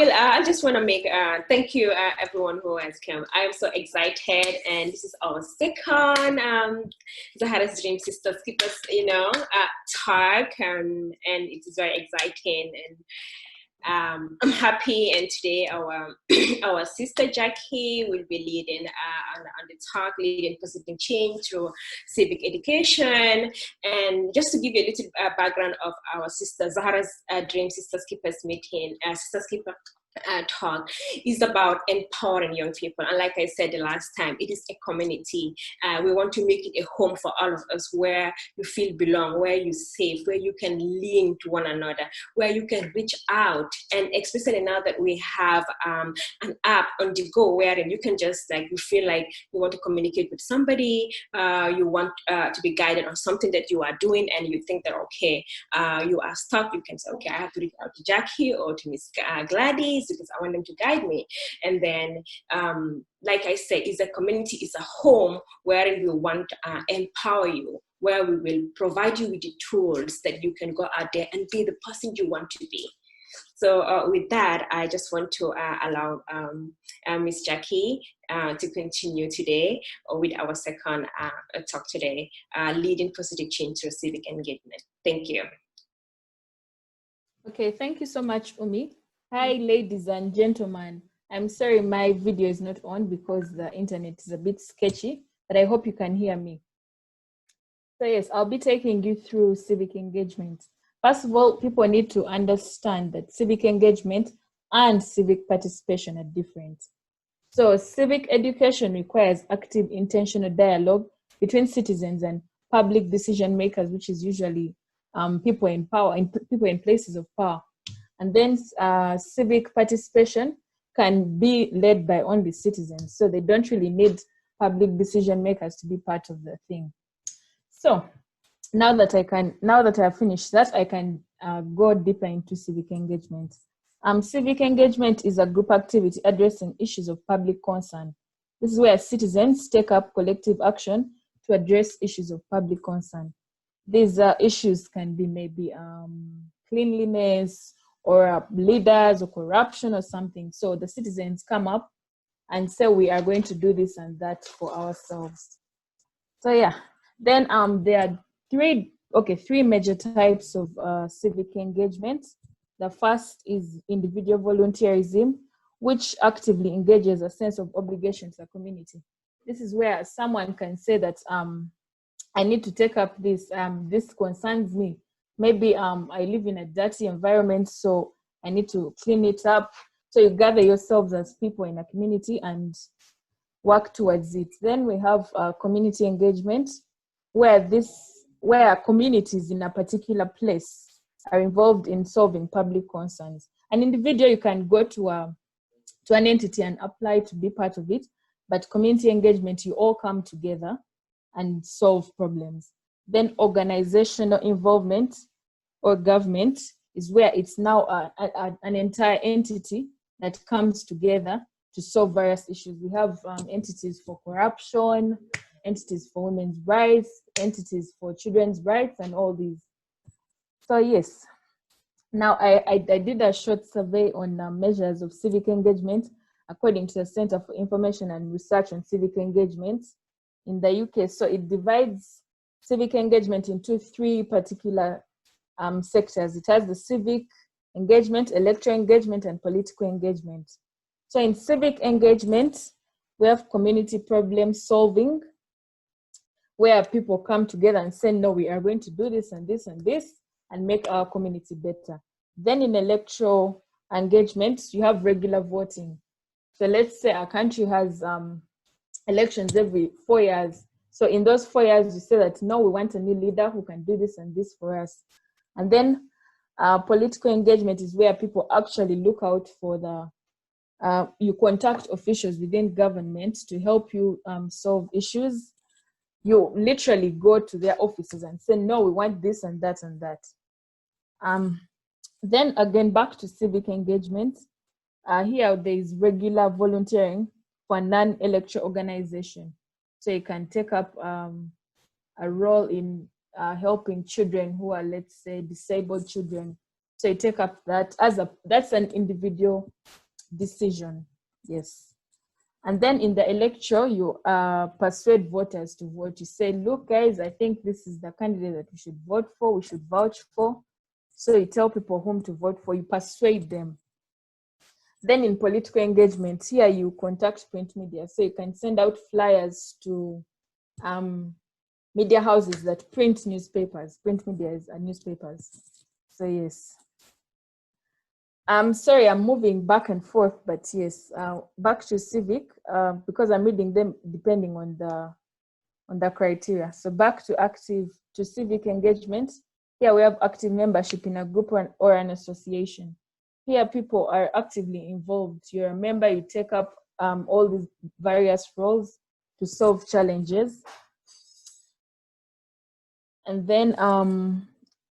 Well, I just want to make thank you everyone who has come. I'm so excited, and this is our second Zahara's Dream Sisterskeepers, talk, and it is very exciting, and I'm happy. And today our our sister Jackie will be leading on the talk, leading positive change through civic education. And just to give you a little background of our sister Zahara's Dream Sisters Keepers meeting, Sisters Keeper talk is about empowering young people. And like I said the last time, it is a community. We want to make it a home for all of us, where you feel belong, where you're safe, where you can lean to one another, where you can reach out. And especially now that we have an app on the go, wherein you can just you feel like you want to communicate with somebody, you want to be guided on something that you are doing, and you think that okay, you are stuck, you can say okay, I have to reach out to Jackie or to Miss Gladys, because I want them to guide me. And then like I said, is a community, is a home where we want to empower you, where we will provide you with the tools that you can go out there and be the person you want to be. So with that, I just want to allow Miss Jackie to continue today with our second talk today, leading positive change through civic engagement. Thank you. Okay, thank you so much, Umi. Hi, ladies and gentlemen. I'm sorry my video is not on because the internet is a bit sketchy, but I hope you can hear me. So yes, I'll be taking you through civic engagement. First of all, people need to understand that civic engagement and civic participation are different. So civic education requires active, intentional dialogue between citizens and public decision makers, which is usually people in power, people in places of power. And then civic participation can be led by only citizens. So they don't really need public decision makers to be part of the thing. So now that I have finished that, I can go deeper into civic engagement. Civic engagement is a group activity addressing issues of public concern. This is where citizens take up collective action to address issues of public concern. These issues can be maybe cleanliness, or leaders, or corruption, or something. So the citizens come up and say, we are going to do this and that for ourselves. So yeah, then there are three major types of civic engagement. The first is individual volunteerism, which actively engages a sense of obligation to the community. This is where someone can say that I need to take up this, this concerns me. Maybe I live in a dirty environment, so I need to clean it up. So you gather yourselves as people in a community and work towards it. Then we have community engagement, where communities in a particular place are involved in solving public concerns. An individual, you can go to an entity and apply to be part of it, but community engagement, you all come together and solve problems. Then organizational involvement or government is where it's now an entire entity that comes together to solve various issues. We have entities for corruption, entities for women's rights, entities for children's rights, and all these. So yes, now I did a short survey on measures of civic engagement according to the Centre for Information and Research on Civic Engagement in the UK. So it divides civic engagement into three particular sectors. It has the civic engagement, electoral engagement, and political engagement. So in civic engagement, we have community problem solving, where people come together and say, no, we are going to do this and this and this and make our community better. Then in electoral engagement, you have regular voting. So let's say our country has elections every 4 years. So in those 4 years, you say that, no, we want a new leader who can do this and this for us. And then political engagement is where people actually look out for you contact officials within government to help you solve issues. You literally go to their offices and say, no, we want this and that and that. Then again, back to civic engagement. Here there is regular volunteering for a non-electoral organization. So you can take up a role in helping children who are, let's say, disabled children So you take up that that's an individual decision. Yes. And then in the electoral, you persuade voters to vote. You say, look, guys, I think this is the candidate that we should vote for, we should vouch for. So you tell people whom to vote for, you persuade them. Then in political engagement, here you contact print media. So you can send out flyers to media houses that print newspapers. Print media are newspapers. So yes. I'm sorry, I'm moving back and forth, but yes, back to Civic, because I'm reading them depending on the criteria. So back to civic engagement. Here we have active membership in a group or an association. Here people are actively involved. You're a member, you take up all these various roles to solve challenges. And then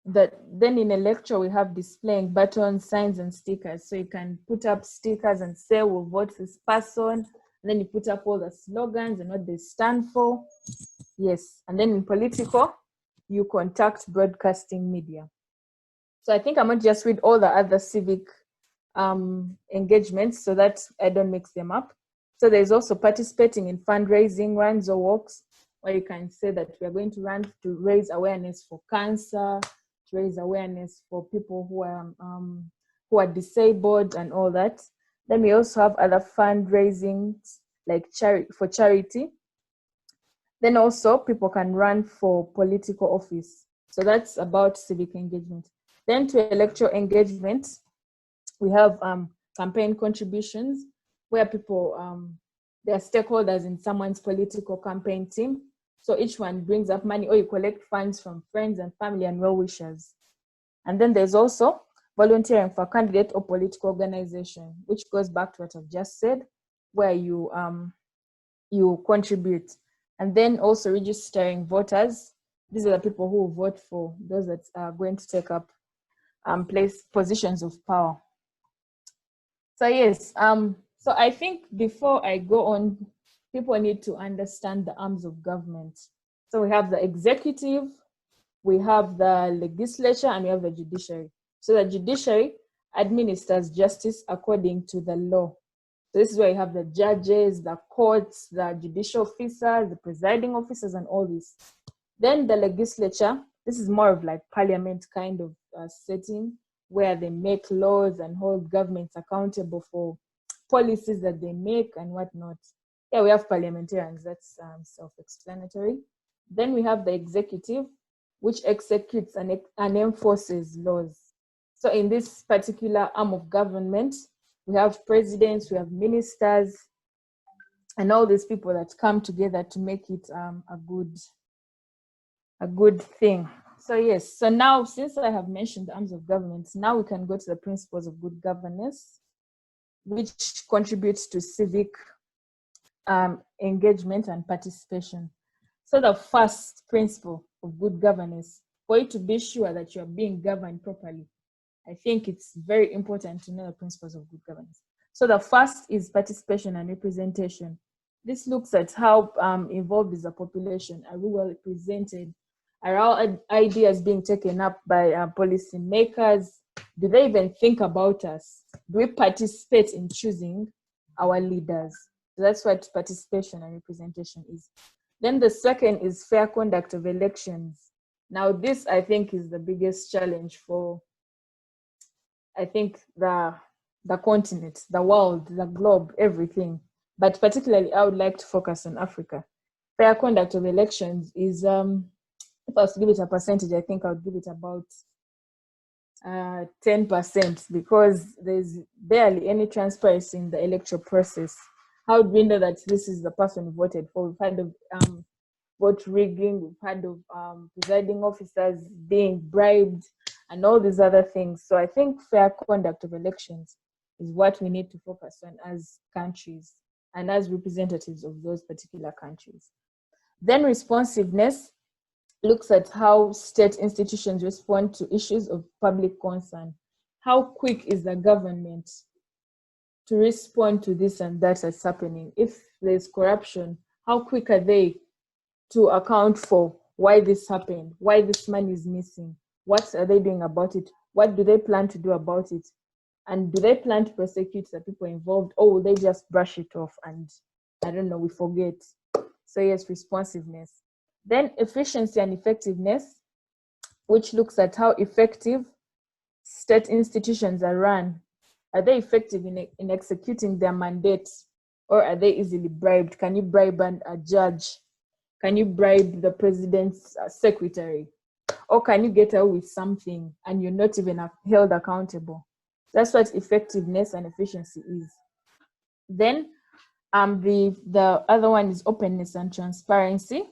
then in a lecture we have displaying buttons, signs, and stickers. So you can put up stickers and say, we'll vote this person. And then you put up all the slogans and what they stand for. Yes. And then in political, you contact broadcasting media. So I think I might just read all the other civic engagements so that I don't mix them up. So there's also participating in fundraising runs or walks, where you can say that we are going to run to raise awareness for cancer, to raise awareness for people who are disabled and all that. Then we also have other fundraising like for charity. Then also people can run for political office. So that's about civic engagement. Then to electoral engagement, we have campaign contributions, where people, they are stakeholders in someone's political campaign team. So each one brings up money, or you collect funds from friends and family and well-wishers. And then there's also volunteering for a candidate or political organization, which goes back to what I've just said, where you contribute. And then also registering voters. These are the people who vote for those that are going to take up positions of power. So yes, so I think before I go on, people need to understand the arms of government. So we have the executive, we have the legislature, and we have the judiciary. So the judiciary administers justice according to the law. So this is where you have the judges, the courts, the judicial officers, the presiding officers, and all this. Then the legislature, this is more of like parliament kind of setting, where they make laws and hold governments accountable for policies that they make and whatnot. Yeah, we have parliamentarians, that's self-explanatory. Then we have the executive, which executes and enforces laws. So in this particular arm of government, we have presidents, we have ministers, and all these people that come together to make it a good thing. So yes, so now since I have mentioned the arms of government, now we can go to the principles of good governance, which contributes to civic engagement and participation. So the first principle of good governance, for you to be sure that you're being governed properly, I think it's very important to know the principles of good governance. So the first is participation and representation. This looks at how involved is the population. Are we well represented? Are our ideas being taken up by policy makers? Do they even think about us? Do we participate in choosing our leaders? So that's what participation and representation is. Then the second is fair conduct of elections. Now this, I think, is the biggest challenge for, I think, the continent, the world, the globe, everything. But particularly, I would like to focus on Africa. Fair conduct of elections is, if I was to give it a percentage, I think I would give it about 10%, because there's barely any transparency in the electoral process. How would we know that this is the person who voted for? We've heard of vote rigging, we've heard of presiding officers being bribed, and all these other things. So I think fair conduct of elections is what we need to focus on as countries and as representatives of those particular countries. Then responsiveness looks at how state institutions respond to issues of public concern. How quick is the government to respond to this and that that's happening? If there's corruption, how quick are they to account for why this happened, why this money is missing? What are they doing about it? What do they plan to do about it? And do they plan to prosecute the people involved, or will they just brush it off and, I don't know, we forget? So yes, responsiveness. Then efficiency and effectiveness, which looks at how effective state institutions are run. Are they effective in executing their mandates, or are they easily bribed? Can you bribe a judge? Can you bribe the president's secretary? Or can you get away with something and you're not even held accountable? That's what effectiveness and efficiency is. Then the other one is openness and transparency,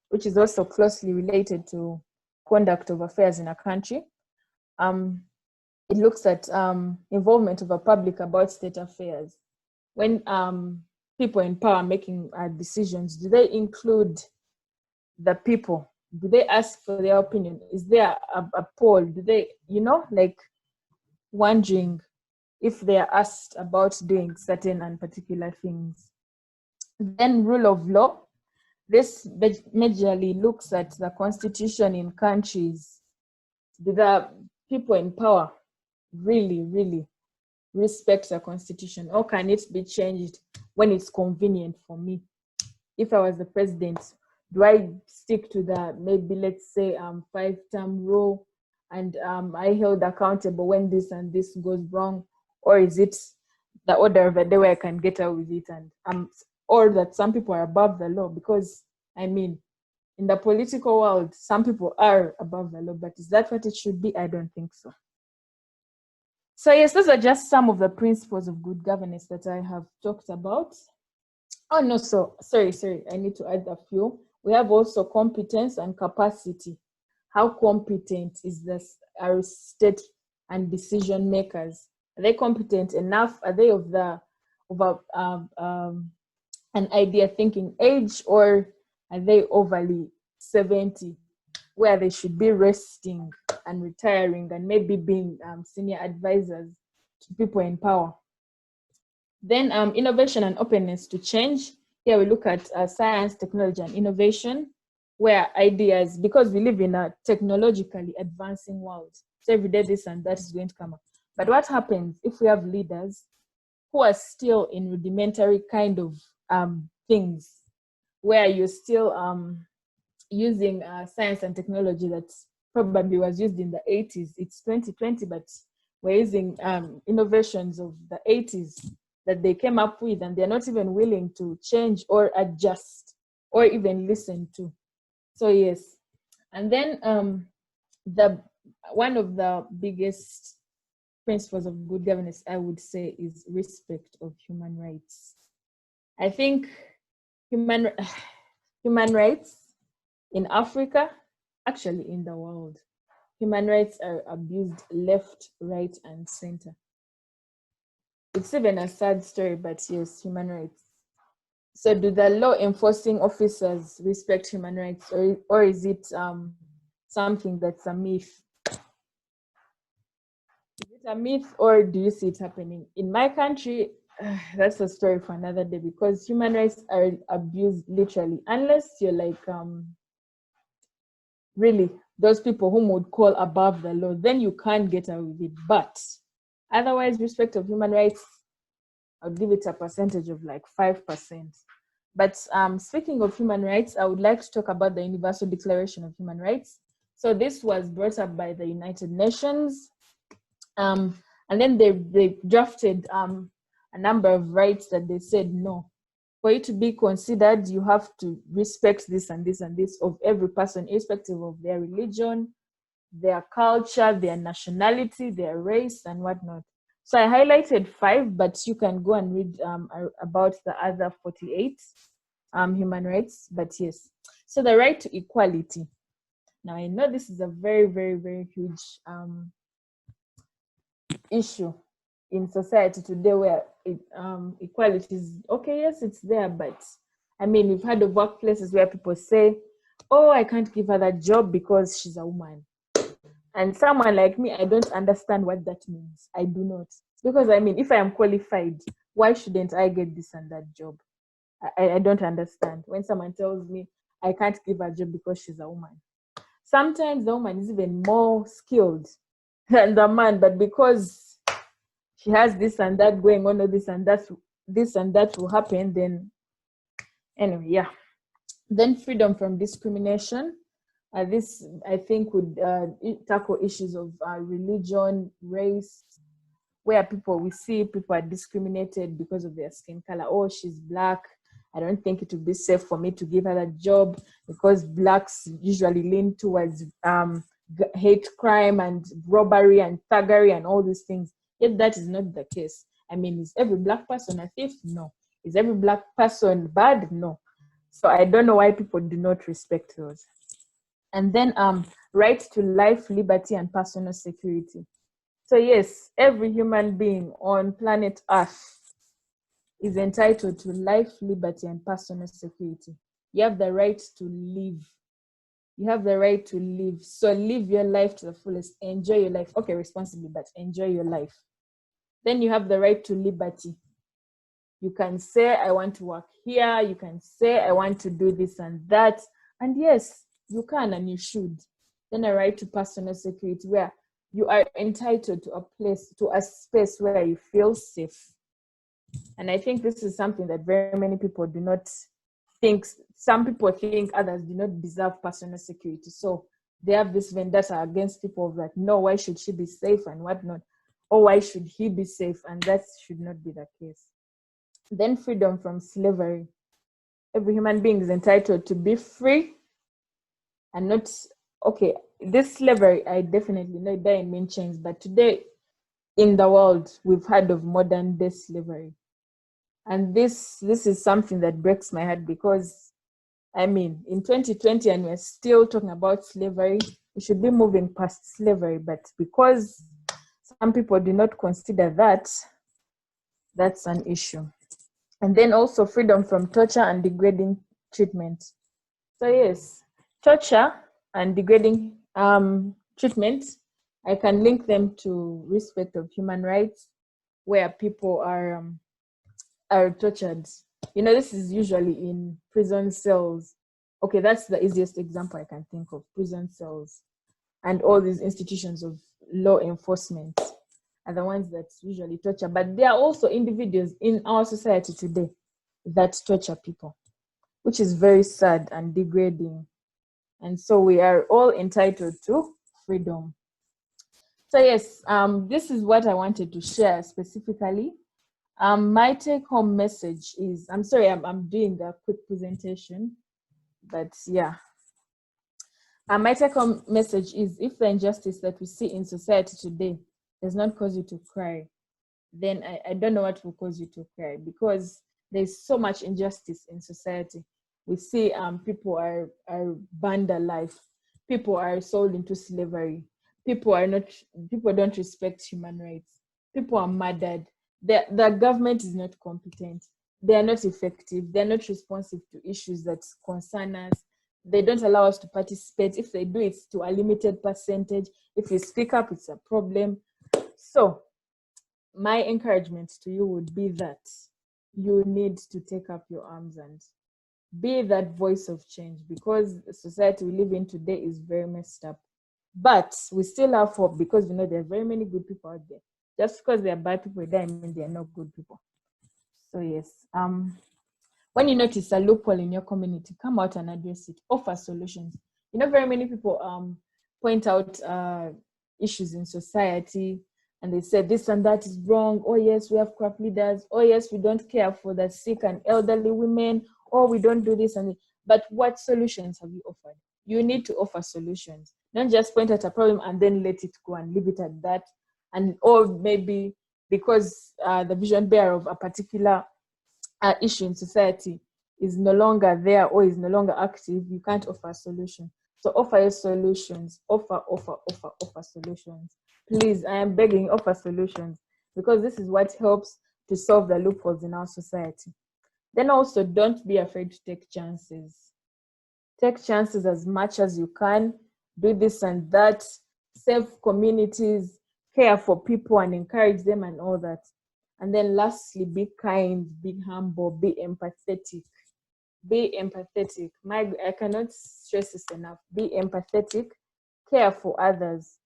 which is also closely related to conduct of affairs in a country. It looks at involvement of the public about state affairs. When people in power are making decisions, do they include the people? Do they ask for their opinion? Is there a poll? Do they, like wondering if they are asked about doing certain and particular things? Then rule of law. This majorly looks at the constitution in countries. Do the people in power really respect the constitution, or can it be changed when it's convenient for me? If I was the president, do I stick to the, maybe let's say 5-term rule, and I held accountable when this and this goes wrong? Or is it the order of the day where I can get out with it, and or that some people are above the law? Because I mean, in the political world, some people are above the law, but is that what it should be? I don't think so. So yes, those are just some of the principles of good governance that I have talked about. Oh no, so sorry, I need to add a few. We have also competence and capacity. How competent is our state and decision makers? Are they competent enough? Are they of an idea thinking age, or are they overly 70, where they should be resting and retiring and maybe being senior advisors to people in power? Then innovation and openness to change. Here we look at science, technology, and innovation, where ideas, because we live in a technologically advancing world, so every day this and that is going to come up. But what happens if we have leaders who are still in rudimentary kind of things, where you're still using science and technology that probably was used in the 80s? It's 2020, but we're using innovations of the 80s that they came up with, and they're not even willing to change or adjust or even listen to. So yes. And then one of the biggest principles of good governance, I would say, is respect of human rights. I think human rights in Africa, actually in the world, human rights are abused left, right, and center. It's even a sad story, but yes, human rights. So do the law enforcing officers respect human rights, or is it something that's a myth? Is it a myth, or do you see it happening? In my country, that's a story for another day, because human rights are abused literally, unless you're like really those people whom would call above the law, then you can't get away with it. But otherwise, respect of human rights, I'll give it a percentage of like 5%. But speaking of human rights, I would like to talk about the Universal Declaration of Human Rights. So this was brought up by the United Nations. And then they drafted a number of rights that they said, no, for it to be considered, you have to respect this and this and this of every person, irrespective of their religion, their culture, their nationality, their race, and whatnot. So I highlighted 5, but you can go and read about the other 48 human rights. But yes, so the right to equality. Now I know this is a very huge issue in society today, where equality is okay. Yes, it's there, but I mean, we've heard of workplaces where people say, "Oh, I can't give her that job because she's a woman." And someone like me, I don't understand what that means. I do not. Because I mean, if I am qualified, why shouldn't I get this and that job? I don't understand. When someone tells me I can't give her a job because she's a woman. Sometimes the woman is even more skilled than the man, but because she has this and that going on, or this and that will happen, then anyway, yeah. Then freedom from discrimination. This, I think, would tackle issues of religion, race, where we see people are discriminated because of their skin color. Oh, she's black, I don't think it would be safe for me to give her a job, because blacks usually lean towards hate crime and robbery and thuggery and all these things. Yet that is not the case. I mean, is every black person a thief? No. Is every black person bad? No. So I don't know why people do not respect those. And then right to life, liberty, and personal security. So yes, every human being on planet Earth is entitled to life, liberty, and personal security. You have the right to live. You have the right to live. So live your life to the fullest. Enjoy your life. Okay, responsibly, but enjoy your life. Then you have the right to liberty. You can say, I want to work here. You can say, I want to do this and that. And yes, you can and you should. Then a right to personal security, where you are entitled to a place, to a space where you feel safe. And I think this is something that very many people do not think. Some people think others do not deserve personal security. So they have this vendetta against people that, no, why should she be safe and whatnot? Or why should he be safe? And that should not be the case. Then freedom from slavery. Every human being is entitled to be free and not, okay, this slavery, I definitely know that in mean chains, but today in the world, we've heard of modern day slavery. And this is something that breaks my heart, because, I mean, in 2020, and we're still talking about slavery, we should be moving past slavery. But because some people do not consider that, that's an issue. And then also freedom from torture and degrading treatment. So yes, torture and degrading treatment, I can link them to respect of human rights, where people are tortured. You know, this is usually in prison cells. Okay, that's the easiest example I can think of, prison cells. And all these institutions of law enforcement are the ones that usually torture. But there are also individuals in our society today that torture people, which is very sad and degrading. And so we are all entitled to freedom. So yes, this is what I wanted to share specifically. My take-home message is, I'm sorry, I'm doing a quick presentation, but yeah. My take-home message is, if the injustice that we see in society today does not cause you to cry, then I don't know what will cause you to cry, because there's so much injustice in society. We see people are burned alive, people are sold into slavery, people don't respect human rights, people are murdered. The government is not competent, they are not effective, they're not responsive to issues that concern us. They don't allow us to participate. If they do, it's to a limited percentage. If you speak up, it's a problem. So my encouragement to you would be that you need to take up your arms and be that voice of change, because the society we live in today is very messed up. But we still have hope, because we know there are very many good people out there. Just because they are bad people, they mean they are not good people. So yes, when you notice a loophole in your community, come out and address it. Offer solutions. You know, very many people point out issues in society, and they say this and that is wrong. Oh yes, we have corrupt leaders. Oh yes, we don't care for the sick and elderly women. Oh, we don't do this and that. But what solutions have you offered? You need to offer solutions. Don't just point at a problem and then let it go and leave it at that. And or maybe because the vision bearer of a particular issue in society is no longer there or is no longer active, you can't offer a solution. So offer your solutions. Offer solutions. Please, I am begging, offer solutions, because this is what helps to solve the loopholes in our society. Then also, don't be afraid to take chances. Take chances as much as you can. Do this and that. Save communities, care for people and encourage them and all that. And then lastly, be kind, be humble, be empathetic. Be empathetic. I cannot stress this enough. Be empathetic, care for others.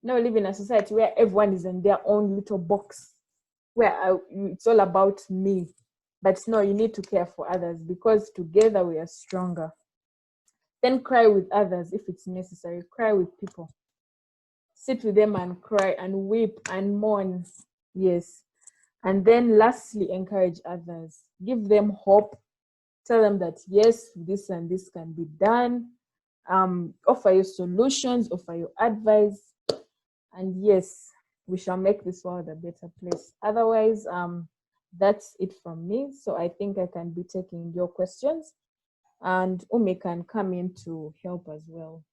now live in a society where everyone is in their own little box, where it's all about me. But no, you need to care for others, because together we are stronger. Then cry with others if it's necessary. Cry with people. Sit with them and cry and weep and mourn. Yes. And then lastly, encourage others. Give them hope. Tell them that yes, this and this can be done. Offer you solutions, offer you advice. And yes, we shall make this world a better place. Otherwise, that's it from me. So I think I can be taking your questions, and Umi can come in to help as well.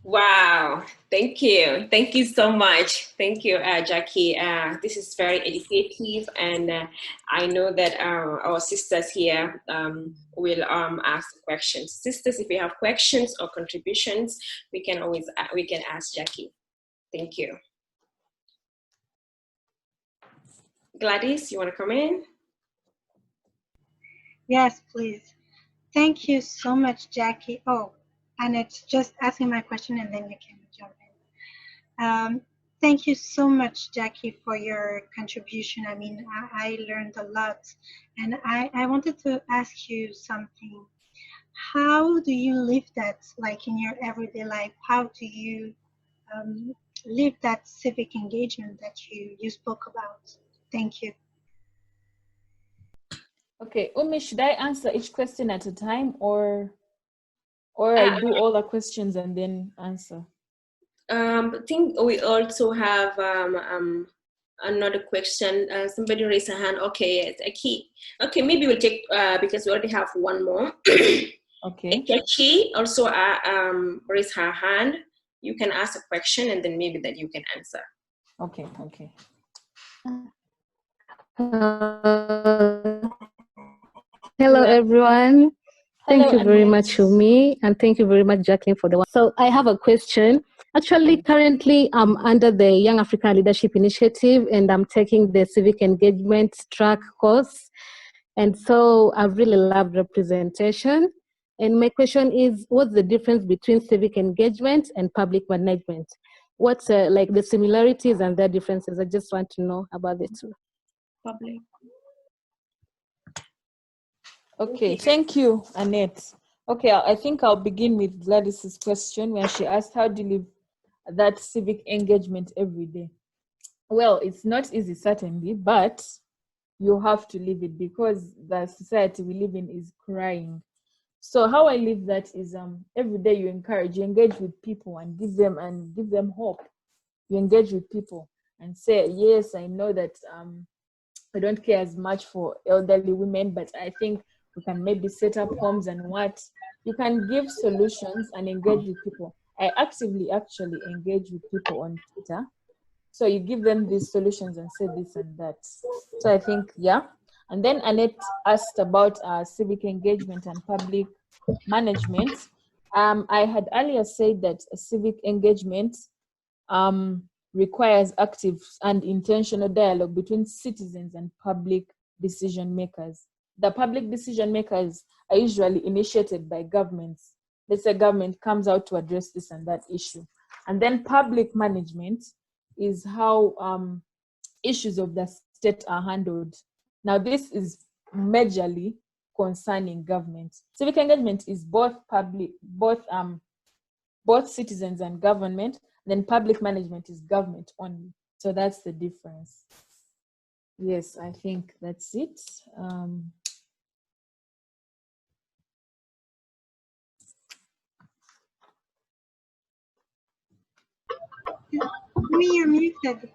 Wow, thank you. Thank you so much. Thank you, Jackie. This is very educative, and I know that our sisters here will ask questions. Sisters, if you have questions or contributions, we can always ask Jackie. Thank you. Gladys, you want to come in? Yes, please. Thank you so much, Jackie. Oh, and it's just asking my question and then you can jump in. Thank you so much, Jackie, for your contribution. I mean, I learned a lot, and I wanted to ask you something. How do you live that, like in your everyday life? How do you live that civic engagement that you spoke about? Thank you. Okay, Umi, should I answer each question at a time, or I do all the questions and then answer? I think we also have another question. Somebody raised a hand. Okay, Aki. Okay, maybe we'll take because we already have one more. Okay. Jackie also raised her hand. You can ask a question and then maybe that you can answer. Okay. Okay. Hello, everyone. Thank you very much, Annette. Umi, and thank you very much, Jacqueline, for the one. So I have a question. Actually, currently, I'm under the Young African Leadership Initiative, and I'm taking the Civic Engagement track course. And so I've really loved representation. And my question is, what's the difference between civic engagement and public management? What's like the similarities and their differences? I just want to know about the two. Public. Okay, thank you, Annette. Okay, I think I'll begin with Gladys's question when she asked, how do you live that civic engagement every day? Well, it's not easy, certainly, but you have to live it because the society we live in is crying. So how I live that is every day you engage with people and give them hope. You engage with people and say, yes, I know that I don't care as much for elderly women, but I think we can maybe set up homes and what. You can give solutions and engage with people. I actively actually engage with people on Twitter. So you give them these solutions and say this and that. So I think, yeah. And then Annette asked about civic engagement and public management. I had earlier said that civic engagement requires active and intentional dialogue between citizens and public decision makers. The public decision makers are usually initiated by governments. Let's say government comes out to address this and that issue. And then public management is how issues of the state are handled. Now, this is majorly concerning government. Civic engagement is both citizens and government. Then public management is government only. So that's the difference. Yes, I think that's it. You're muted.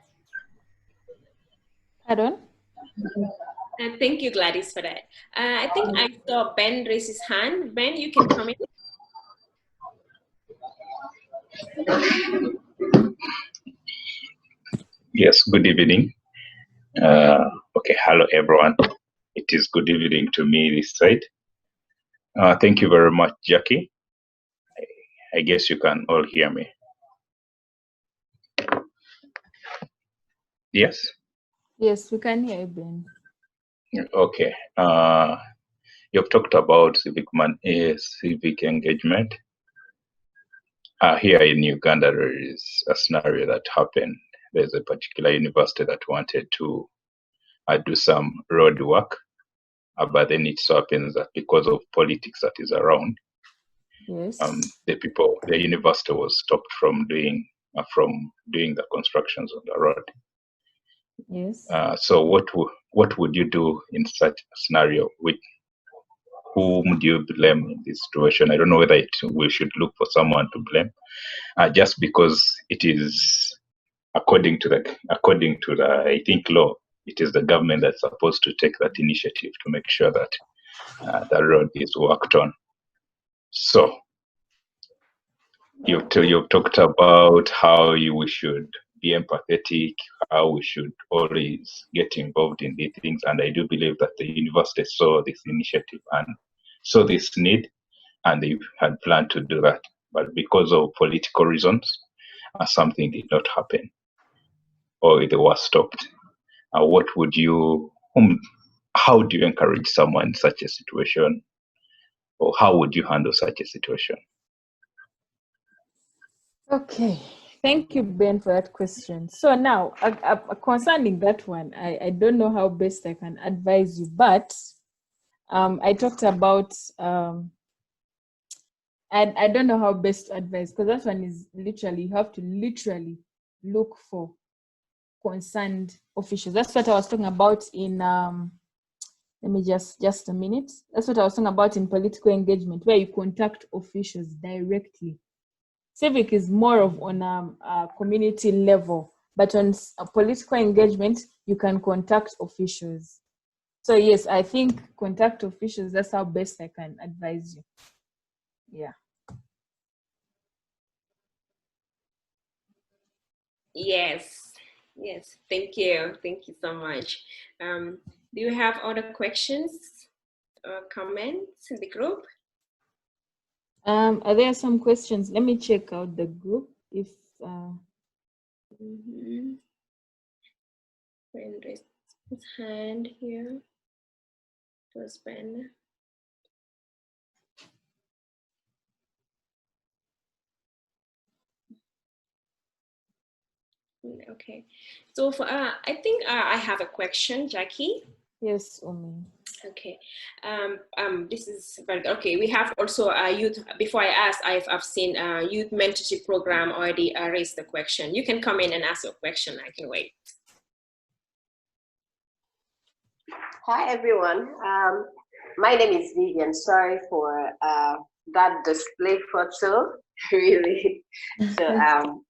Pardon? Thank you, Gladys, for that. I think I saw Ben raise his hand. Ben, you can come in. Yes, good evening. Okay, hello everyone. It is good evening to me this side. Thank you very much, Jackie. I guess you can all hear me. Yes? Yes, we can hear you, Ben. Okay. You've talked about civic engagement. here in Uganda, there is a scenario that happened. There's a particular university that wanted to do some road work, but then it so happens that because of politics that is around, Yes. the university was stopped from doing the constructions on the road. Yes. So what would you do in such a scenario? Whom do you blame in this situation? I don't know whether we should look for someone to blame, just because it is according to the I think law, it is the government that's supposed to take that initiative to make sure that the road is worked on. So you've talked about how we should be empathetic, how we should always get involved in these things, and I do believe that the university saw this initiative and saw this need, and they had planned to do that, but because of political reasons, something did not happen, or they were stopped. How do you encourage someone in such a situation, or how would you handle such a situation? Okay, thank you, Ben, for that question. So now, concerning that one, I don't know how best I can advise you, but I talked about, and I don't know how best to advise, because that one is literally, you have to literally look for concerned officials. That's what I was talking about in, let me just a minute. That's what I was talking about in political engagement, where you contact officials directly. Civic is more of on a community level, but on a political engagement, you can contact officials. So yes, I think contact officials, that's how best I can advise you. Yeah. Yes, thank you so much. Do you have other questions or comments in the group? Are there some questions? Let me check out the group if Friend raised his hand here. It was Ben. Okay, so for I think I have a question, Jackie. Yes, Omi. Okay, this is very good. Okay. We have also a youth. Before I ask, I've seen a youth mentorship program already raised the question. You can come in and ask your question. I can wait. Hi everyone. My name is Vivian. Sorry for that display photo. Really. So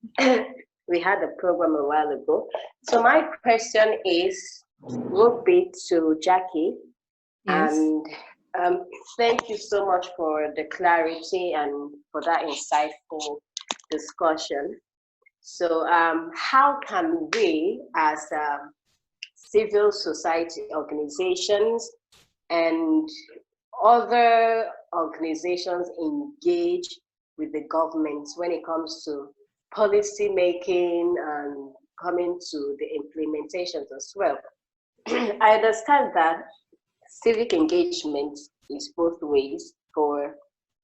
we had a program a while ago. So my question will be to Jackie. Yes. And thank you so much for the clarity and for that insightful discussion. So how can we as civil society organizations and other organizations engage with the government when it comes to policy making and coming to the implementations as well? I understand that civic engagement is both ways, for,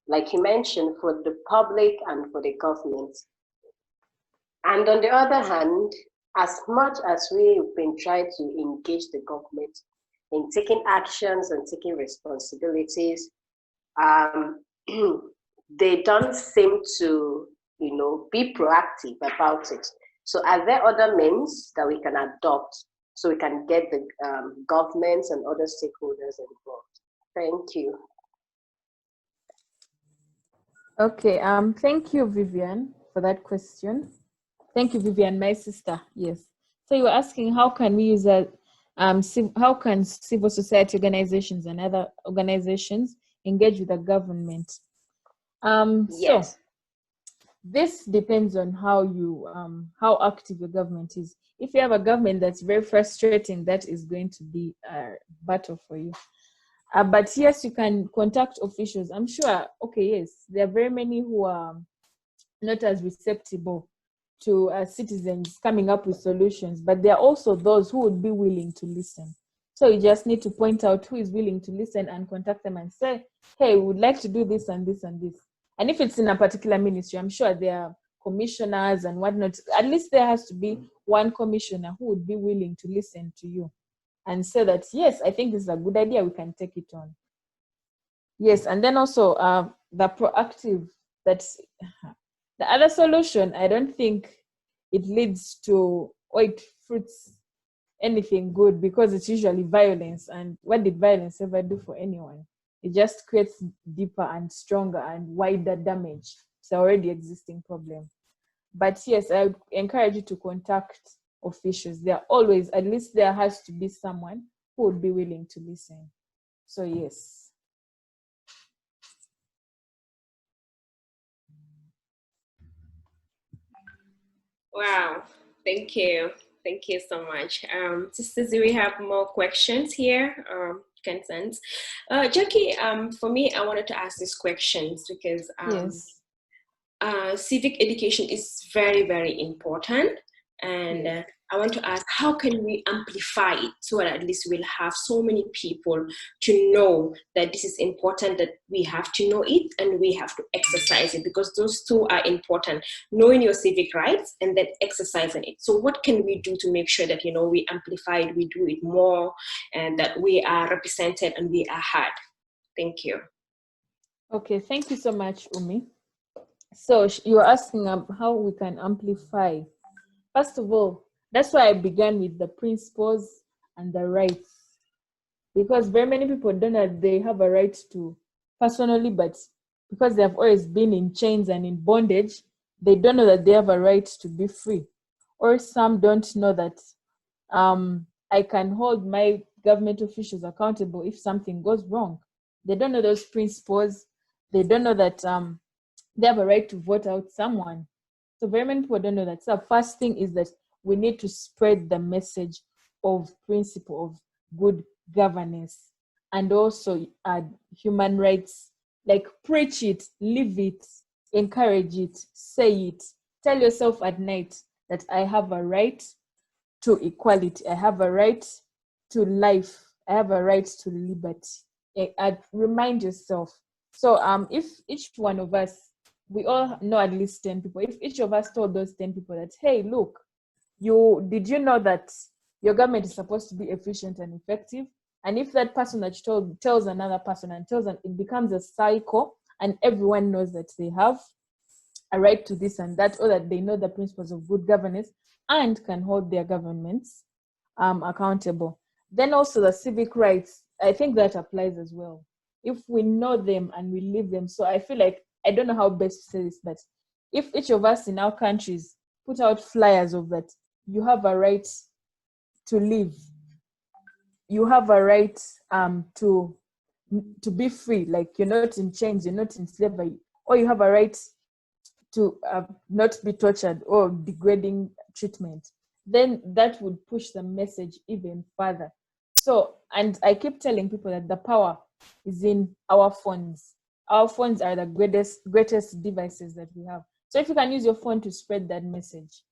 like you mentioned, for the public and for the government. And on the other hand, as much as we've been trying to engage the government in taking actions and taking responsibilities, they don't seem to, be proactive about it. So are there other means that we can adopt so we can get the governments and other stakeholders involved? Thank you. Okay, thank you, Vivian, for that question. Thank you, Vivian, my sister. Yes. So you were asking how can we use that? How can civil society organizations and other organizations engage with the government? Yes. So this depends on how active your government is. If you have a government that's very frustrating, that is going to be a battle for you. But yes, you can contact officials. I'm sure. Okay, yes, there are very many who are not as receptive to citizens coming up with solutions, but there are also those who would be willing to listen. So you just need to point out who is willing to listen and contact them and say, hey, we would like to do this and this and this. And if it's in a particular ministry, I'm sure there are commissioners and whatnot. At least there has to be one commissioner who would be willing to listen to you and say that, yes, I think this is a good idea, we can take it on. Yes, and then also the proactive, that's the other solution. I don't think it leads to, or it fruits anything good, because it's usually violence. And what did violence ever do for anyone? It just creates deeper and stronger and wider damage. It's an already existing problem. But yes, I would encourage you to contact officials. There are always, at least there has to be someone who would be willing to listen. So yes. Wow, thank you. Thank you so much. Sisters, do we have more questions here? Concerns? Jackie, for me, I wanted to ask these questions because Yes. civic education is very, very important. And Yes. I want to ask, how can we amplify it so that at least we'll have so many people to know that this is important, that we have to know it and we have to exercise it, because those two are important, knowing your civic rights and then exercising it. So what can we do to make sure that, we amplify it, we do it more, and that we are represented and we are heard? Thank you. Okay, thank you so much, Umi. So you're asking how we can amplify. First of all, that's why I began with the principles and the rights, because very many people don't know that they have a right to personally, but because they have always been in chains and in bondage, they don't know that they have a right to be free. Or some don't know that I can hold my government officials accountable if something goes wrong. They don't know those principles. They don't know that they have a right to vote out someone. So very many people don't know that. So the first thing is that we need to spread the message of principle of good governance, and also human rights. Like, preach it, live it, encourage it, say it. Tell yourself at night that I have a right to equality. I have a right to life. I have a right to liberty. Remind yourself. So if each one of us, we all know at least 10 people. If each of us told those 10 people that, hey, look, did you know that your government is supposed to be efficient and effective? And if that person that you told tells another person and tells them, it becomes a cycle, and everyone knows that they have a right to this and that, or that they know the principles of good governance and can hold their governments accountable. Then also the civic rights, I think that applies as well. If we know them and we live them. So I feel like, I don't know how best to say this, but if each of us in our countries put out flyers of that, you have a right to live, you have a right to be free, like you're not in chains, you're not in slavery, or you have a right to not be tortured or degrading treatment, then that would push the message even further. So, and I keep telling people that the power is in our phones. Our phones are the greatest devices that we have. So if you can use your phone to spread that message,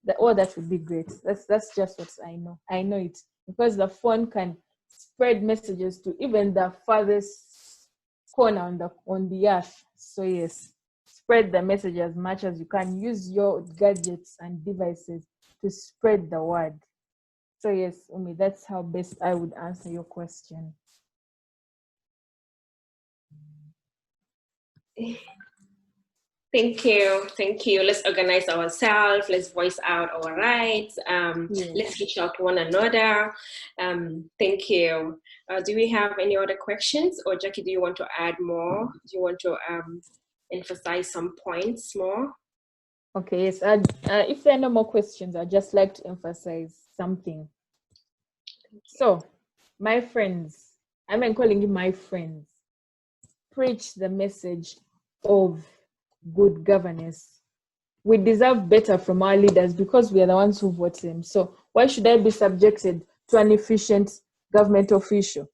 that would be great. That's just what I know. I know it because the phone can spread messages to even the farthest corner on the earth. So yes, spread the message as much as you can. Use your gadgets and devices to spread the word. So yes, Umi, that's how best I would answer your question. Thank you. Thank you. Let's organize ourselves. Let's voice out our rights. Yes. Let's reach out to one another. Thank you. Do we have any other questions? Or Jackie, do you want to add more? Do you want to emphasize some points more? Okay, yes. If there are no more questions, I'd just like to emphasize something. So, my friends, I'm calling you my friends. Preach the message of good governance. We deserve better from our leaders because we are the ones who vote them. So why should I be subjected to an efficient government official?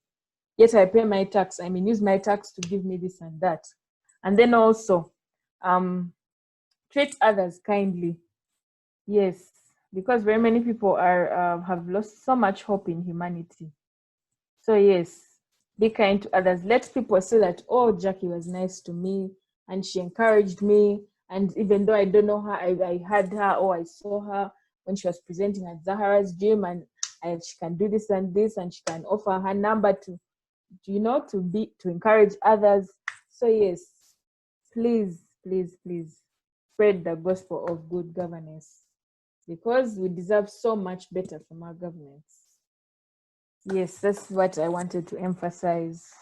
Yet I pay my tax. I mean, use my tax to give me this and that. And then also, treat others kindly. Yes, because very many people have lost so much hope in humanity. So yes, be kind to others. Let people say that, oh, Jackie was nice to me. and she encouraged me. And even though I don't know her, I had her or I saw her when she was presenting at Zahara's gym, and she can do this and this, and she can offer her number to encourage others. So yes, please spread the gospel of good governance, because we deserve so much better from our governments. Yes, that's what I wanted to emphasize.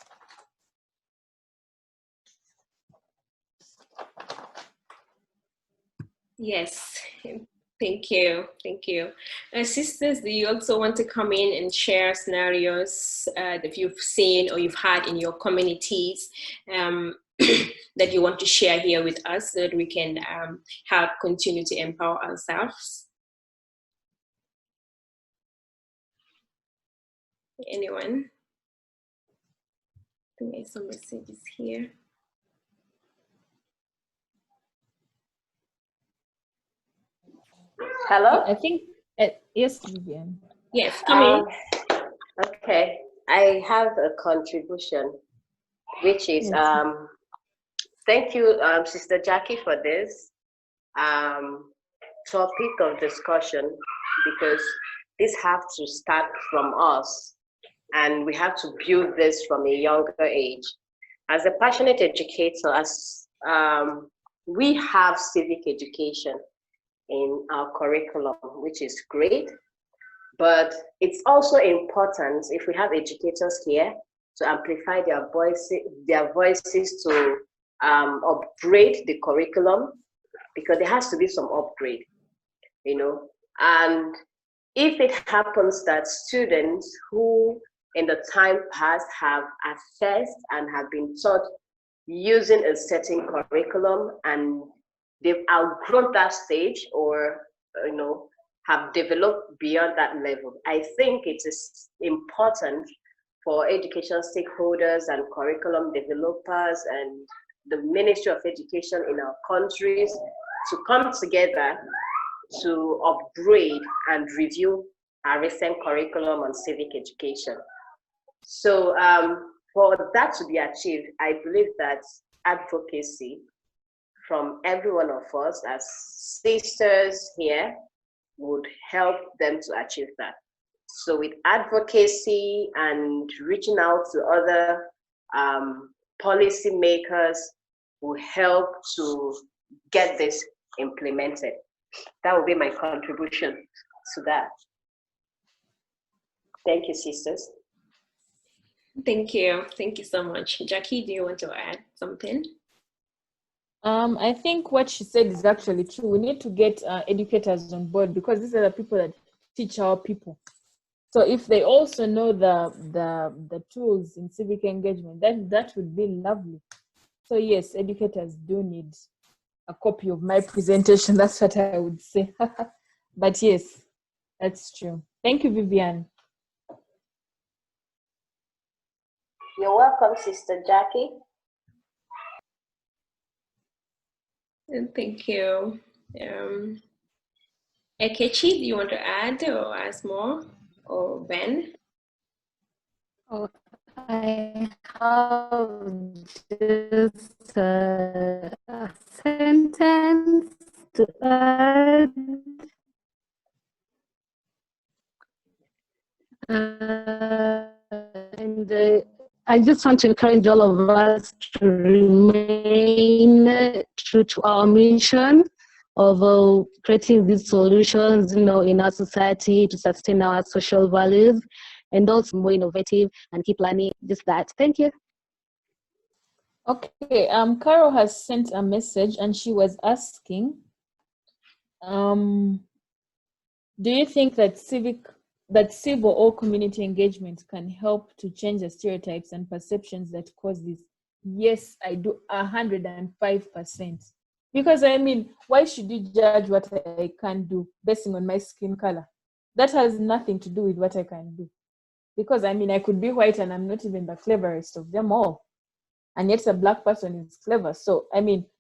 Yes, thank you. Sisters, do you also want to come in and share scenarios that you've seen or you've had in your communities that you want to share here with us, so that we can help continue to empower ourselves? Anyone? I think there's some messages here. Hello? I think, yes, Vivian. Yes, come in. Okay, I have a contribution, which is, Yes. thank you, Sister Jackie, for this topic of discussion, because this has to start from us, and we have to build this from a younger age. As a passionate educator, we have civic education in our curriculum, which is great, but it's also important, if we have educators here, to amplify their voices to upgrade the curriculum, because there has to be some upgrade, and if it happens that students who in the time past have assessed and have been taught using a certain curriculum, and they've outgrown that stage, or have developed beyond that level, I think it is important for education stakeholders and curriculum developers and the Ministry of Education in our countries to come together to upgrade and review our recent curriculum on civic education. So for that to be achieved, I believe that advocacy from every one of us as sisters here would help them to achieve that. So with advocacy and reaching out to other policy makers will help to get this implemented. That will be my contribution to that. Thank you, sisters. Thank you so much. Jackie, do you want to add something? I think what she said is actually true. We need to get educators on board, because these are the people that teach our people. So if they also know the tools in civic engagement, that would be lovely. So yes, educators do need a copy of my presentation. That's what I would say. But yes, that's true. Thank you, Vivian. You're welcome, Sister Jackie. Thank you. Ekechi, do you want to add or ask more? Or Ben? Oh, I have just a sentence to add. I just want to encourage all of us to remain true to our mission of creating these solutions, in our society to sustain our social values, and also more innovative and keep learning. Just that. Thank you. Okay. Carol has sent a message, and she was asking, do you think that civil or community engagement can help to change the stereotypes and perceptions that cause this? Yes, I do, 105%. Because why should you judge what I can do based on my skin color? That has nothing to do with what I can do. Because I could be white and I'm not even the cleverest of them all. And yet a black person is clever. So,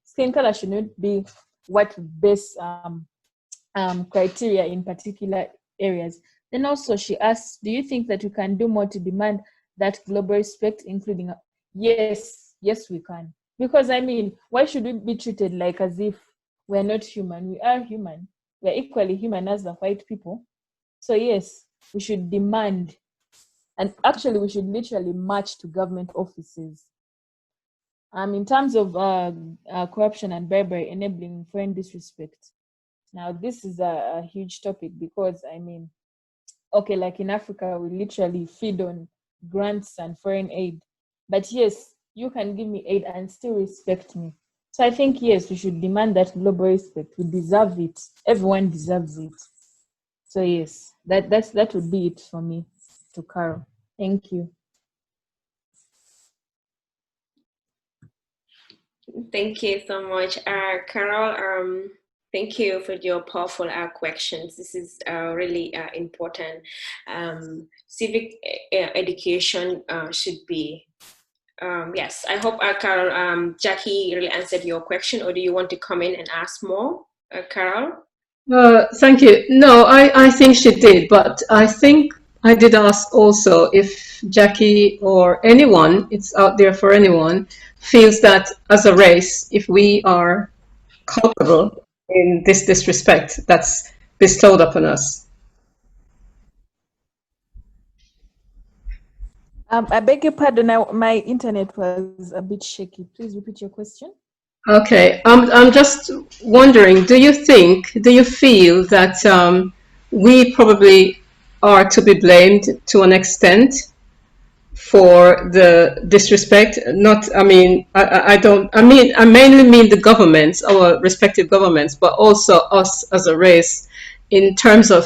skin color should not be what base criteria in particular areas. Then also she asks, do you think that we can do more to demand that global respect, including, yes, we can. Because I mean, why should we be treated like as if we're not human? We are human. We're equally human as the white people. So yes, we should demand, and actually we should literally march to government offices. In terms of corruption and bribery enabling foreign disrespect. Now this is a huge topic because I mean, okay, like in Africa, we literally feed on grants and foreign aid. But yes, you can give me aid and still respect me. So I think, yes, we should demand that global respect. We deserve it. Everyone deserves it. So yes, that would be it for me to Carol. Thank you. Thank you so much, Carol. Thank you for your powerful questions. This is really important. Civic education should be, yes, I hope, Carol, Jackie really answered your question, or do you want to come in and ask more, Carol? Thank you. No, I think she did, but I think I did ask also if Jackie or anyone, it's out there for anyone, feels that as a race, if we are culpable in this disrespect that's bestowed upon us. I beg your pardon, my internet was a bit shaky. Please repeat your question. Okay, I'm just wondering, do you feel that we probably are to be blamed to an extent for the disrespect? Not, I mean, I mainly mean the governments, our respective governments, but also us as a race in terms of,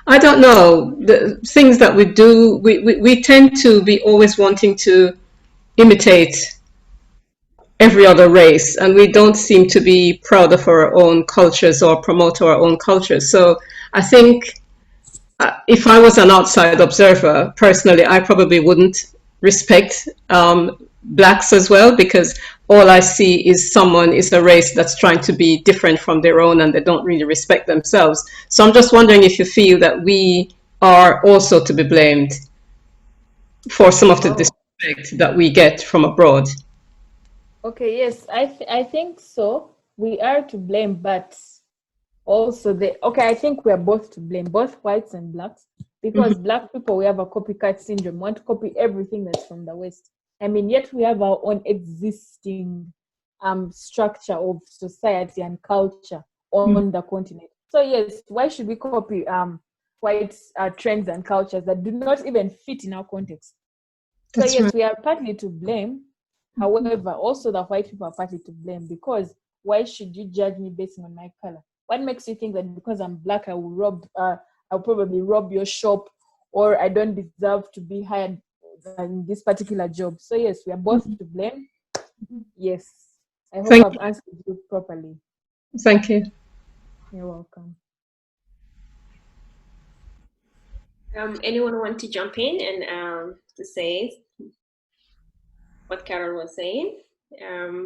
I don't know, the things that we do, we tend to be always wanting to imitate every other race, and we don't seem to be proud of our own cultures or promote our own cultures. So I think if I was an outside observer, personally, I probably wouldn't respect blacks as well, because all I see is someone is a race that's trying to be different from their own, and they don't really respect themselves. So I'm just wondering if you feel that we are also to be blamed for some of the disrespect that we get from abroad. Okay, yes, I think so. We are to blame, but also I think we are both to blame, both whites and blacks, because black people, we have a copycat syndrome, want to copy everything that's from the West. I mean, yet we have our own existing structure of society and culture on the continent. So yes, why should we copy white trends and cultures that do not even fit in our context? So yes, we are partly to blame. However, also the white people are partly to blame, because why should you judge me based on my color? What makes you think that because I'm black, I'll probably rob your shop, or I don't deserve to be hired in this particular job? So yes, we are both to blame. Yes, I hope I've answered you properly. Thank you. You're welcome. Anyone want to jump in and to say what Carol was saying?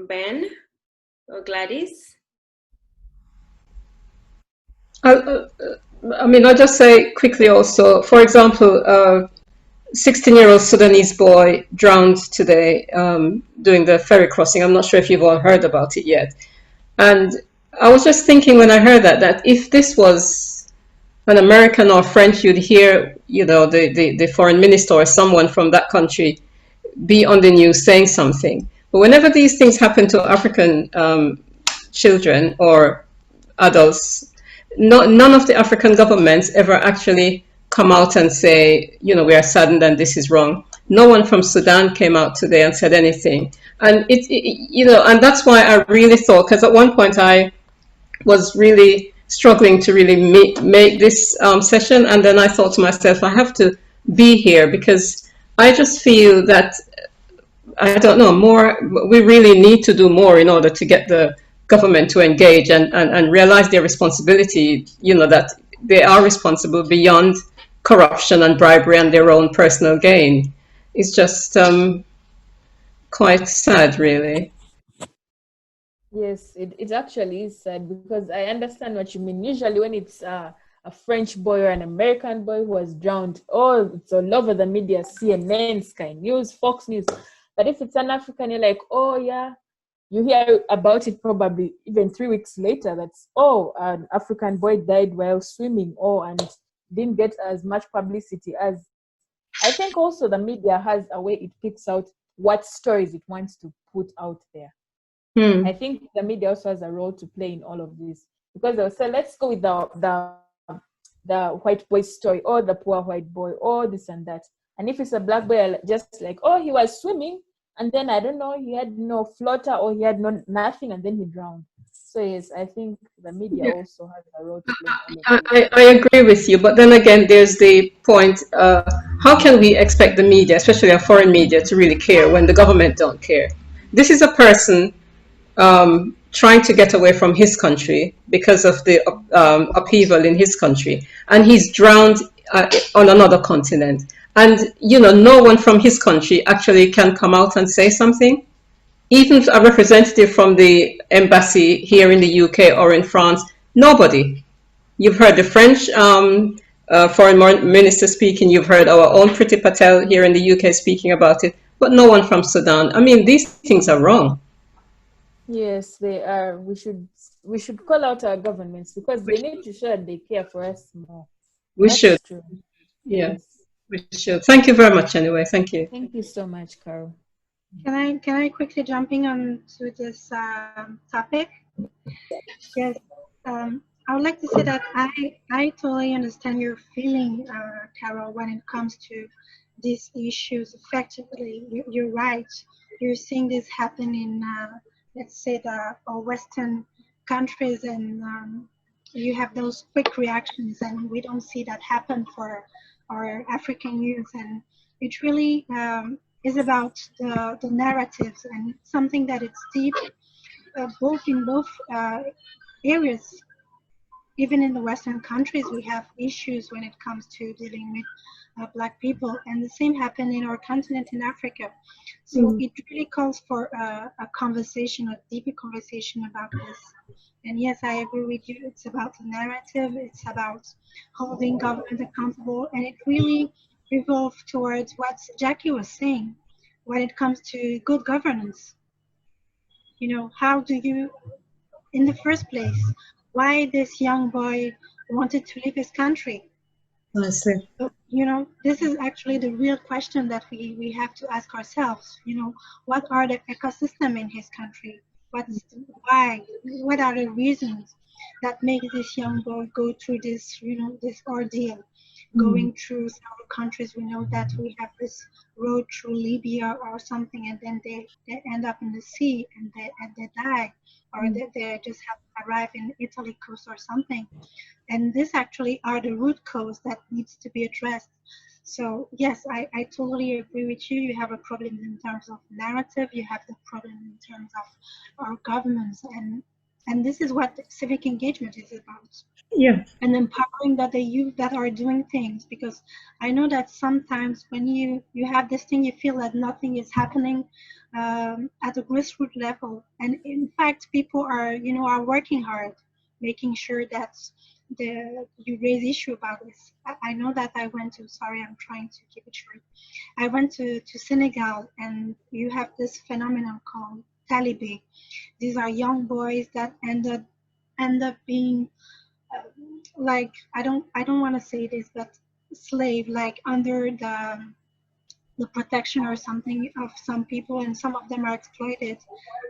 Ben or Gladys? I mean, I'll just say quickly also, for example, 16-year-old Sudanese boy drowned today doing the ferry crossing. I'm not sure if you've all heard about it yet. And I was just thinking when I heard that if this was an American or French, you'd hear, you know, the foreign minister or someone from that country be on the news saying something. But whenever these things happen to African children or adults, none of the African governments ever actually come out and say, you know, we are saddened and this is wrong. No one from Sudan came out today and said anything. And you know, and that's why I really thought, because at one point I was really struggling to really make this session, and then I thought to myself, I have to be here because I just feel that, I don't know, we really need to do more in order to get the government to engage and realize their responsibility, you know, that they are responsible beyond corruption and bribery and their own personal gain. It's just quite sad, really. Yes, it actually is sad, because I understand what you mean. Usually when it's a French boy or an American boy who was drowned, it's all over the media, CNN, Sky News, Fox News. But if it's an African, you're like, oh yeah, you hear about it probably even 3 weeks later. That's, oh, an African boy died while swimming, and didn't get as much publicity as. I think also the media has a way it picks out what stories it wants to put out there. I think the media also has a role to play in all of this, because they'll say, let's go with the white boy story, or the poor white boy, or this and that. And if it's a black boy, just like, oh, he was swimming, and then I don't know, he had no floater, or he had nothing, and then he drowned. So yes, I think the media also has a role to play. I agree with you, but then again, there's the point, how can we expect the media, especially our foreign media, to really care when the government don't care? This is a person trying to get away from his country because of the upheaval in his country, and he's drowned on another continent. And, no one from his country actually can come out and say something. Even a representative from the embassy here in the UK or in France, nobody. You've heard the French foreign minister speaking. You've heard our own Priti Patel here in the UK speaking about it, but no one from Sudan. I mean, these things are wrong. Yes, they are. We should call out our governments, because they need to show that they care for us more. We That's should. True. Yeah, yes. We should. Thank you very much anyway. Thank you. Thank you so much, Carol. Can I quickly jumping on to this topic? Yes. I would like to say that I totally understand your feeling, Carol, when it comes to these issues. Effectively, you're right. You're seeing this happen in, let's say, the Western countries, and you have those quick reactions, and we don't see that happen for our African youth. And it really is about the narratives, and something that it's deep, both areas. Even in the Western countries, we have issues when it comes to dealing with Black people, and the same happened in our continent in Africa. So it really calls for a conversation, a deeper conversation about this. And yes, I agree with you. It's about the narrative. It's about holding government accountable, and it really revolves towards what Jackie was saying when it comes to good governance. How do you, in the first place, why this young boy wanted to leave his country? I see. So, this is actually the real question that we have to ask ourselves. What are the ecosystem in his country? Why? What are the reasons that make this young boy go through this, this ordeal? Going through several countries, we know that we have this road through Libya or something, and then they end up in the sea, and they die, or they just have arrived in Italy coast or something. And this actually are the root cause that needs to be addressed. So yes, I totally agree with you. You have a problem in terms of narrative. You have the problem in terms of our governments, and this is what civic engagement is about. Yeah. And empowering the youth that are doing things, because I know that sometimes when you have this thing, you feel that nothing is happening at a grassroots level, and in fact people are working hard, making sure that you raise issue about this. I know that I went to, sorry, I'm trying to keep it short. I went to Senegal, and you have this phenomenon called talibé. These are young boys that end up being like, I don't want to say this, but slave, like under the protection or something of some people, and some of them are exploited.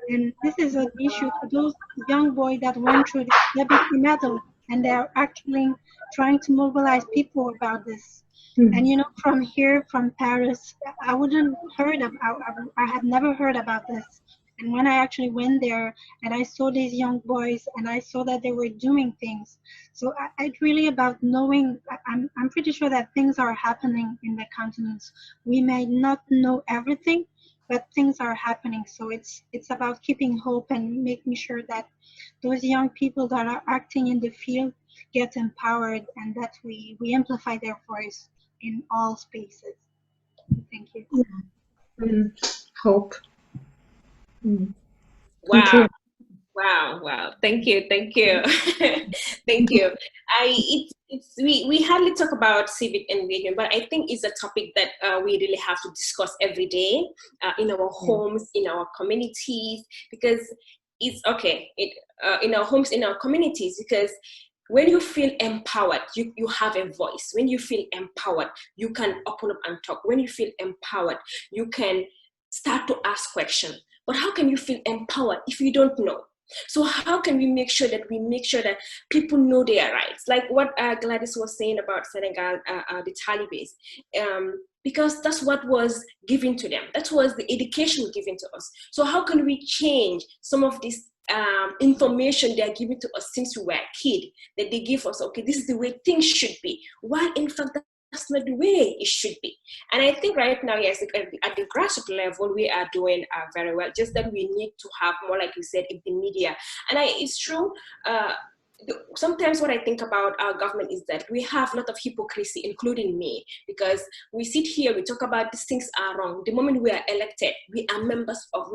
And this is an issue to those young boys that went through this liberty medal, and they're actually trying to mobilize people about this. And from here, from Paris, I had never heard about this. And when I actually went there and I saw these young boys and I saw that they were doing things, so it's really about knowing. I'm pretty sure that things are happening in the continents. We may not know everything, but things are happening. So it's about keeping hope and making sure that those young people that are acting in the field get empowered, and that we amplify their voice in all spaces. Thank you. Hope. Wow. Wow. Thank you. Thank you. We hardly talk about civic engagement, but I think it's a topic that we really have to discuss every day in our homes, in our communities, because it's okay. In our homes, in our communities, because when you feel empowered, you have a voice. When you feel empowered, you can open up and talk. When you feel empowered, you can start to ask questions. But how can you feel empowered if you don't know? So how can we make sure that people know their rights? Like what Gladys was saying about Senegal, the Talibans, because that's what was given to them. That was the education given to us. So how can we change some of this information they are giving to us since we were a kid, that they give us, okay, this is the way things should be, while in fact that's not the way it should be. And I think right now, yes, at the grassroots level, we are doing very well, just that we need to have more, like you said, in the media. And it's true, sometimes what I think about our government is that we have a lot of hypocrisy, including me, because we sit here, we talk about these things are wrong. The moment we are elected, we are members of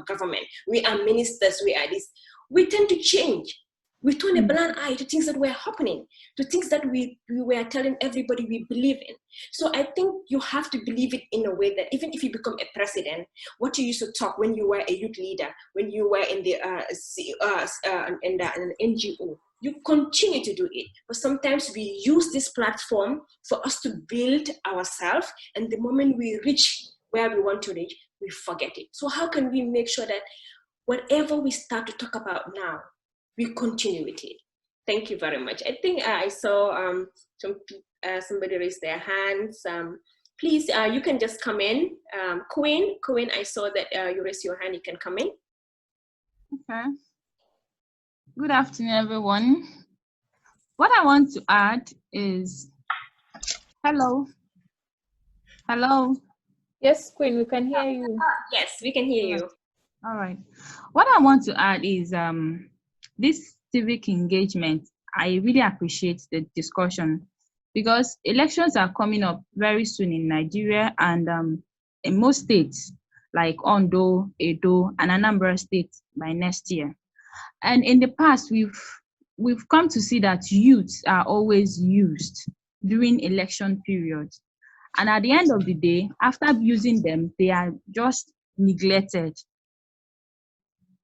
government, we are ministers, we are this. We tend to change. We turn a blind eye to things that were happening, to things that we were telling everybody we believe in. So I think you have to believe it in a way that even if you become a president, what you used to talk when you were a youth leader, when you were in the in an NGO, you continue to do it. But sometimes we use this platform for us to build ourselves, and the moment we reach where we want to reach, we forget it. So how can we make sure that whatever we start to talk about now, we continue with it? Thank you very much. I think I saw somebody raise their hands. Please, you can just come in. Queen, I saw that you raised your hand. You can come in. Okay. Good afternoon, everyone. What I want to add is, hello. Yes, Queen, we can hear you. Yes, we can hear you. All right. What I want to add is this civic engagement. I really appreciate the discussion, because elections are coming up very soon in Nigeria and in most states like Ondo, Edo, and Anambra State by next year. And in the past, we've come to see that youths are always used during election periods. And at the end of the day, after using them, they are just neglected.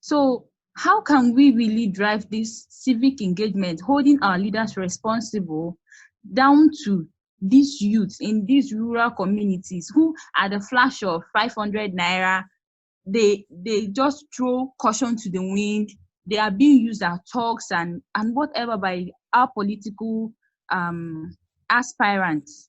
So how can we really drive this civic engagement, holding our leaders responsible down to these youths in these rural communities who, at the flash of 500 naira, they just throw caution to the wind. They are being used as talks and whatever by our political aspirants.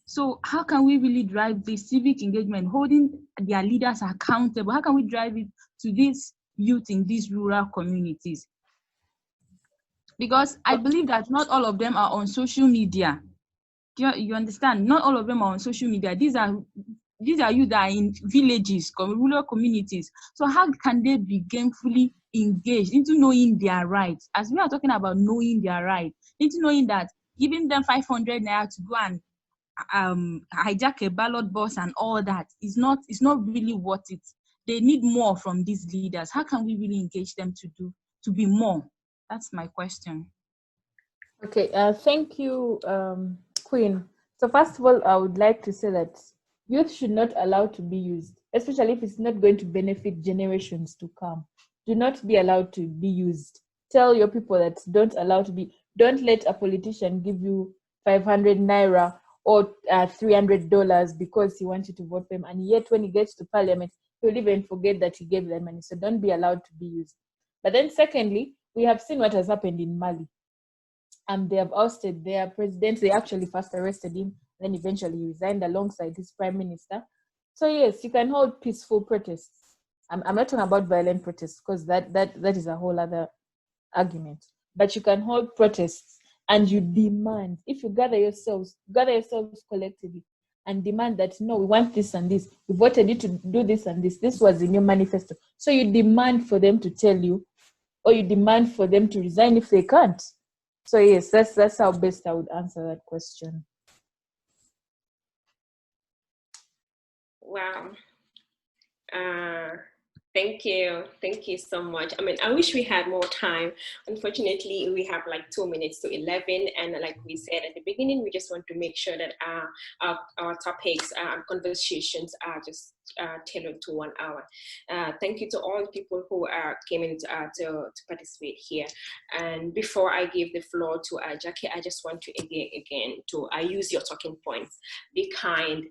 So how can we really drive this civic engagement, holding their leaders accountable? How can we drive it to these youth in these rural communities? Because I believe that not all of them are on social media. You understand? Not all of them are on social media. These are youth that are in villages, rural communities. So how can they be gainfully engaged into knowing their rights? As we are talking about knowing their rights, into knowing that giving them 500 naira to go and hijack a ballot box and all that is not really worth it. They need more from these leaders. How can we really engage them to be more? That's my question. Okay, thank you, Queen. So first of all, I would like to say that youth should not allow to be used, especially if it's not going to benefit generations to come. Do not be allowed to be used. Tell your people that don't let a politician give you 500 naira or $300 because he wants you to vote for him, and yet when he gets to parliament, he'll even forget that he gave them money. So don't be allowed to be used. But then secondly, we have seen what has happened in Mali. They have ousted their president. They actually first arrested him, then eventually he resigned alongside his prime minister. So yes, you can hold peaceful protests. I'm not talking about violent protests, because that is a whole other argument. But you can hold protests and you demand, if you gather yourselves collectively and demand that, no, we want this and this, we voted you to do this and this, this was in your manifesto. So you demand for them to tell you, or you demand for them to resign if they can't. So yes, that's how best I would answer that question. Wow. Thank you. Thank you so much. I mean, I wish we had more time. Unfortunately, we have like 2 minutes to 11. And like we said at the beginning, we just want to make sure that our topics, our conversations are just tailored to 1 hour. Thank you to all the people who came in to participate here. And before I give the floor to Jackie, I just want to again to use your talking points. Be kind.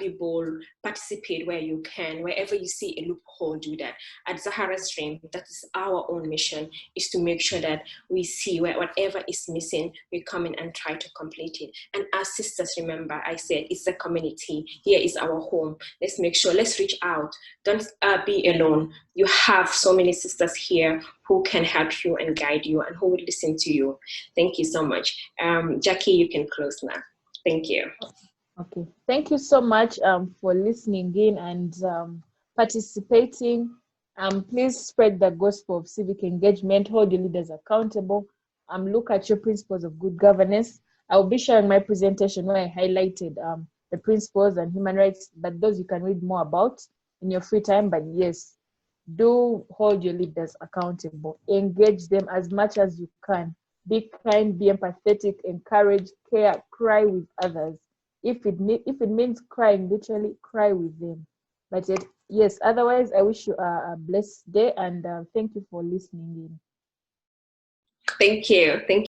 Be bold, participate where you can, wherever you see a loophole, do that. At Zahara's Dream, that is our own mission, is to make sure that we see where whatever is missing, we come in and try to complete it. And as sisters, remember, I said, it's a community. Here is our home. Let's make sure, let's reach out. Don't be alone. You have so many sisters here who can help you and guide you and who will listen to you. Thank you so much. Jackie, you can close now. Thank you. Okay, thank you so much for listening in and participating. Please spread the gospel of civic engagement, hold your leaders accountable, look at your principles of good governance. I'll be sharing my presentation where I highlighted the principles and human rights, but those you can read more about in your free time. But yes, do hold your leaders accountable, engage them as much as you can. Be kind, be empathetic, encourage, care, cry with others. If it means crying, literally cry with them. But yes, otherwise, I wish you a blessed day and thank you for listening in. Thank you. Thank you.